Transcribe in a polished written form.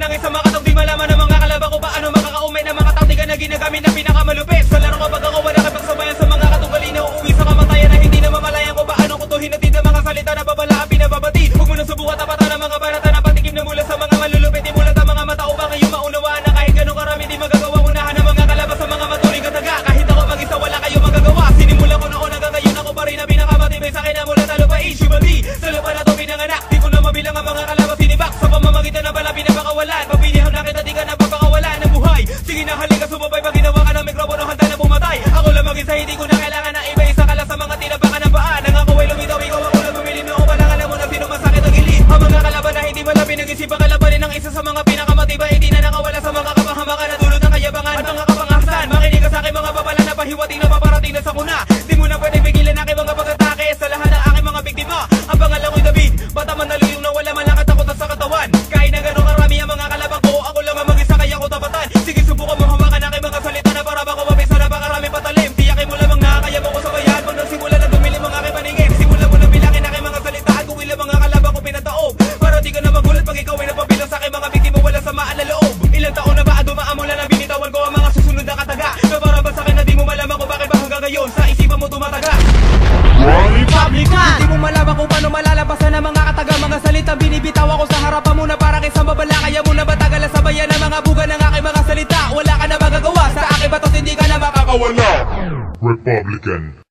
ng isang makatog, di malaman ng mga kalaban ko paano makakaumay na mga taktika na ginagamit na pinakamalupit. Sa laro kapag ako wala kapagsabayan sa mga katugali na uuwi sa kamatayan na hindi na mamalayan ko paano ko to hinatid ang mga salita na babalaan pinababatid. Huwag mo na subukan tapatan ng mga banata na patikim na mula sa mga malulupit. Imulat ang mga mata upang kayo maunawaan na kahit ganun karami di magagawa unahan ng mga kalabas sa mga maturing kataga. Kahit ako mag-isa wala kayo magagawa. Sinimulan ko noon hanggang ngayon ako pa rin na pinakamatibay sa akin na mula talo pa issue ba di? Sa lupa na to pinanganak, di ko na mabilang ang mga kalabas sinibak. Sa pamamagitan na bala pinapakawalan, pagpiniham na kita di ka napapakawalan ng buhay. Sige na halika sumabay pag ginawa ka ng mikropono handa na pumatay. Ako lang mag-isa hindi ko na kailangan na iba isa ka lang sa mga tinabakan ng paan. Nang ako ay lumitaw ikaw ako lang bumili mo pa lang alam mo na sino masakit ang gilid. Ang mga kalaban na hindi wala pinag-isipan kalabanin ng isa sa mga pinakamatibay. Hindi na nakawala sa mga kapahamakan na dulot ng kayabangan at mga kapangasan. Makinig ka sa aking mga babala na pahiwating na paparating na sa kuna. Di mo na pwedeng pigilan aking mga pag-atake sa lahat ng aking mga biktima. Ang pangalan ko'y David, bata man naluyong na wala man lang katakutan sa katawan. Kahit na gano'ng karami ang mga kalabang ko, ako lang ang mag-isa kaya ko tapatan. Sige subukan mo hawakan aking mga salita na para bako mabisa na pakarami patalim. Tiyakin mo lamang nakakaya mo ko sa bayan. Pag nagsimula na dumili mga aking paningin, simula mo na bilakin aking mga salita at kung ilang mga kalabang ko pinataob. Para di ka na magulat pag ikaw ay napabilang sa aking mga biktima wala samaan na loob. Ilang taon na ba dumaan mula na binitawan ko ang mga susunod na kataga. Na para ba sa akin na di mo malaman kung bakit ba hanggang ngayon sa isipan mo tumataga. Republican! Di mo malaman kung paano malalabasan ang mga kataga. Mga salitang binibitaw ako sa harapan mo na para kay babala. Kaya mo na batagal na sabayan ang mga buga ng aking mga salita. Wala ka na magagawa sa aking batos, hindi ka na makakawala. Republican.